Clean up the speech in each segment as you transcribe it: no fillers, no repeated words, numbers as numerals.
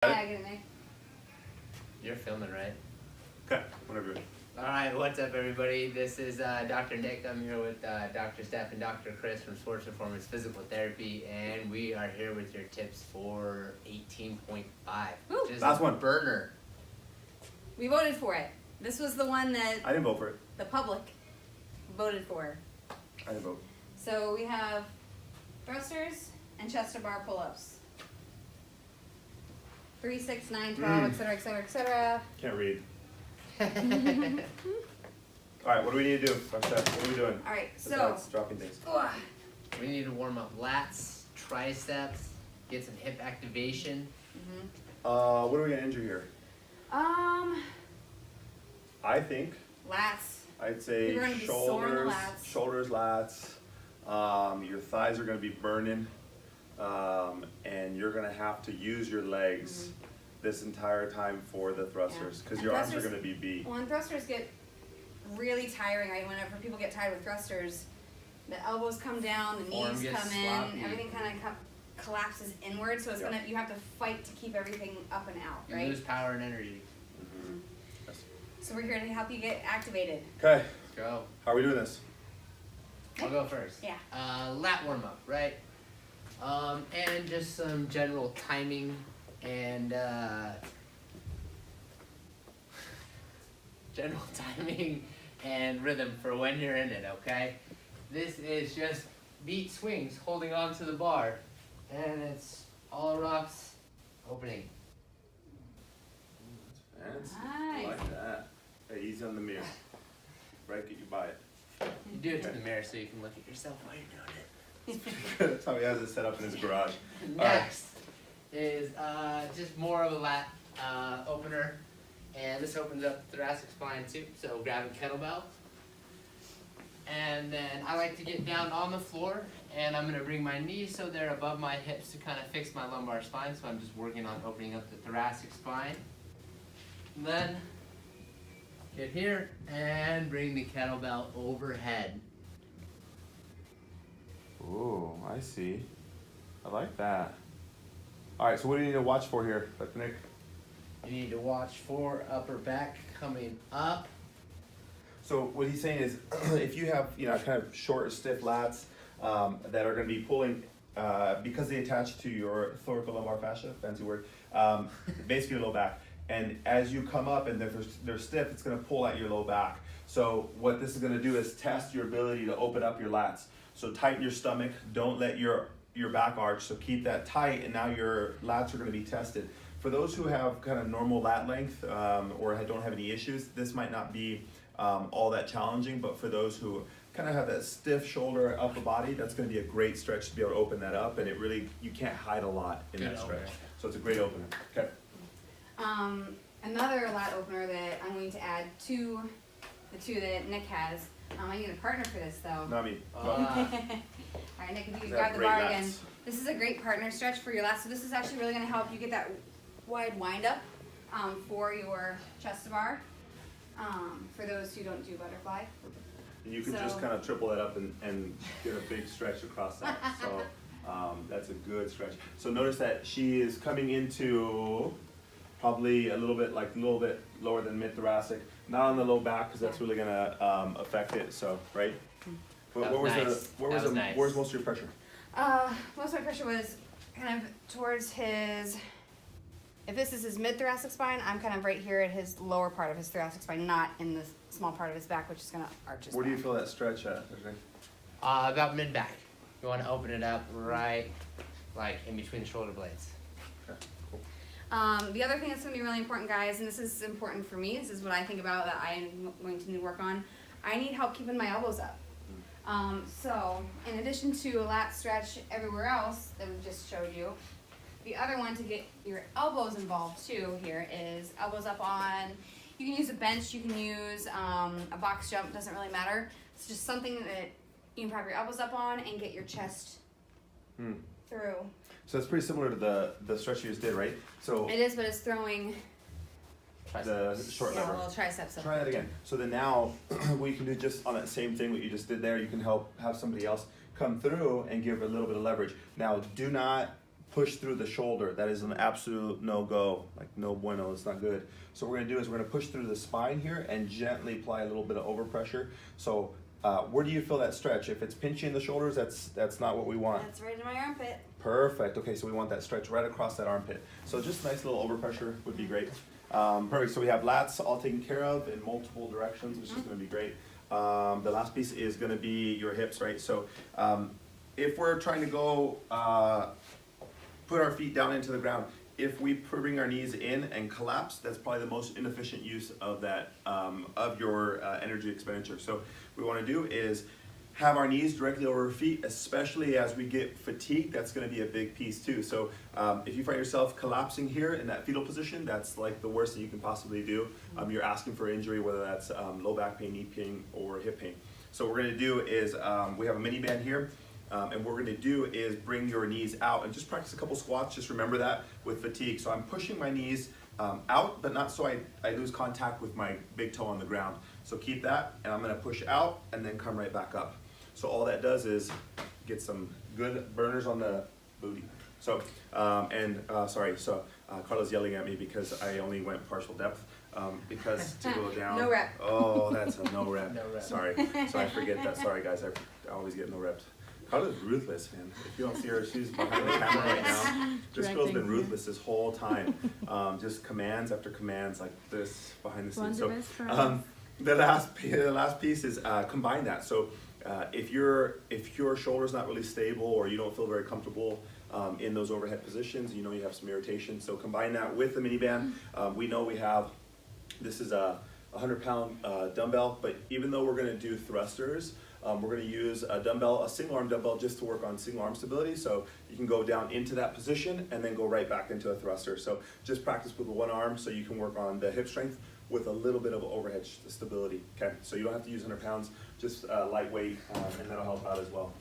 Yeah, get in there. You're filming, right? Okay, whatever. Alright, what's up everybody? This is Dr. Nick. I'm here with Dr. Steph and Dr. Chris from Sports Performance Physical Therapy, and we are here with your tips for 18.5, which is Last a one. burner. We voted for it. This was the one that I didn't vote for it. the public voted for. I didn't vote. So we have thrusters and chest to bar pull-ups. 3, 6, 9, 12, etc., etc., etc. Can't read. All right, what do we need to do? What are we doing? All right, so Besides dropping things. We need to warm up lats, triceps, get some hip activation. What are we gonna injure here? I think lats. I'd say You're gonna be sore in the shoulders, lats. lats. Your thighs are gonna be burning, and you're gonna have to use your legs this entire time for the thrusters because your arms are gonna be beat. Well, and thrusters get really tiring, right? Whenever people get tired with thrusters, the elbows come down, the Form knees gets come sloppy. in, everything kind of collapses inward. So it's gonna you have to fight to keep everything up and out, You right? lose power and energy. Yes. So we're here to help you get activated. Okay, Let's go. how are we doing this? I'll go first. Yeah. Lat warm up, right? And just some general timing and rhythm for when you're in it, okay? This is just beat swings, holding on to the bar, and it's all rocks opening. Fancy. Nice. I like that. Hey, easy on the mirror. Right, get you by it. You do it to the mirror so you can look at yourself while you're doing it. That's how he has it set up in his garage. Next is just more of a lat opener, and this opens up the thoracic spine too, so grab a kettlebell. And then I like to get down on the floor, and I'm gonna bring my knees so they're above my hips to kind of fix my lumbar spine, so I'm just working on opening up the thoracic spine. And then get here and bring the kettlebell overhead. Ooh, I see. I like that. All right, so what do you need to watch for here, Dr. Nick? You need to watch for upper back coming up. So what he's saying is, if you have kind of short, stiff lats that are going to be pulling because they attach to your thoracolumbar fascia, fancy word, basically your low back. And as you come up and they're stiff, it's going to pull at your low back. So what this is going to do is test your ability to open up your lats. So tighten your stomach. Don't let your back arch. So keep that tight, and now your lats are going to be tested. For those who have kind of normal lat length or don't have any issues, this might not be all that challenging. But for those who kind of have that stiff shoulder upper body, that's going to be a great stretch to be able to open that up. And it really, you can't hide a lot in that stretch. So it's a great opener. Okay. Another lat opener that I'm going to add to the two that Nick has. I need a partner for this though. Not me. All right, Nick, if you can grab the bar again. This is a great partner stretch for your lats. So this is actually really going to help you get that wide wind up for your chest to bar. For those who don't do butterfly. And you can just kind of triple that up and get a big stretch across that. So that's a good stretch. So notice that she is coming into probably a little bit lower than mid-thoracic. Not on the low back because that's really gonna affect it. So right. Where's most of your pressure? Most of my pressure was kind of towards his. If this is his mid-thoracic spine, I'm kind of right here at his lower part of his thoracic spine, not in the small part of his back, which is gonna arch his Where do you back. feel that stretch at? About mid-back. You want to open it up right, like in between the shoulder blades. Okay, cool. The other thing that's going to be really important, guys, and this is important for me, this is what I think about that I'm going to need to work on, I need help keeping my elbows up. So, in addition to a lat stretch everywhere else that we just showed you, the other one to get your elbows involved too here is elbows up on, you can use a bench, you can use a box jump, doesn't really matter. It's just something that you can prop your elbows up on and get your chest through. So that's pretty similar to the stretch you just did, right? So It is, but it's throwing the short lever. little triceps up. Try that again. So then now, what you can do just on that same thing what you just did there, you can have somebody else come through and give a little bit of leverage. Now, do not push through the shoulder. That is an absolute no-go, like no bueno, it's not good. So what we're gonna do is we're gonna push through the spine here and gently apply a little bit of overpressure. So where do you feel that stretch? If it's pinching the shoulders, that's not what we want. That's right in my armpit. Perfect. Okay, so we want that stretch right across that armpit. So just a nice little overpressure would be great. Perfect. So we have lats all taken care of in multiple directions, which is going to be great. The last piece is going to be your hips, right? So if we're trying to go put our feet down into the ground, if we bring our knees in and collapse, that's probably the most inefficient use of that of your energy expenditure. So what we want to do is have our knees directly over our feet, especially as we get fatigued. That's going to be a big piece too. So if you find yourself collapsing here in that fetal position, that's like the worst that you can possibly do. You're asking for injury, whether that's low back pain, knee pain, or hip pain. So what we're going to do is we have a mini band here. And what we're going to do is bring your knees out and just practice a couple squats. Just remember that with fatigue. So I'm pushing my knees out, but not so I lose contact with my big toe on the ground. So keep that, and I'm going to push out and then come right back up. So all that does is get some good burners on the booty. So, sorry, so Carla's yelling at me because I only went partial depth. Because to go down. No rep. Oh, that's a no rep. No rep. Sorry. So I forget that. Sorry, guys. I always get no reps. Carla's ruthless, man. If you don't see her, she's behind the camera right now. This girl's been ruthless this whole time. Just commands after commands like this behind the scenes. So the last piece is combine that. So if your shoulder's not really stable or you don't feel very comfortable in those overhead positions, you know you have some irritation. So combine that with the mini band. We know we have, this is a 100-pound dumbbell, but even though we're going to do thrusters, we're going to use a dumbbell, a single arm dumbbell, just to work on single arm stability. So you can go down into that position and then go right back into a thruster. So just practice with one arm so you can work on the hip strength with a little bit of overhead stability. Okay, so you don't have to use 100 pounds, just lightweight, and that'll help out as well.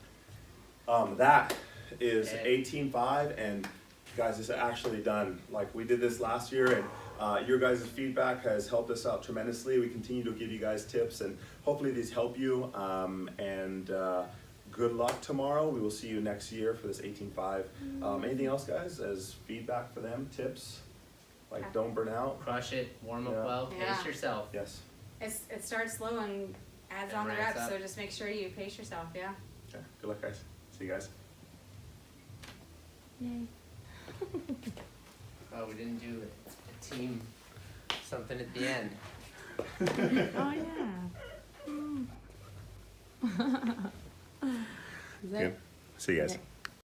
That is 18.5, and guys, it's actually done. Like we did this last year, and your guys' feedback has helped us out tremendously. We continue to give you guys tips, and hopefully these help you. Good luck tomorrow. We will see you next year for this 18.5. Anything else, guys, as feedback for them, tips? Like don't burn out. Crush it, warm up well, Yeah. pace yourself. Yes. It starts slow and adds And on the ramps reps, up. so just make sure you pace yourself, yeah. Okay. Good luck, guys. See you guys. Yay. Oh, we didn't do a team something at the end. Oh yeah. Is that Good. See you guys. okay.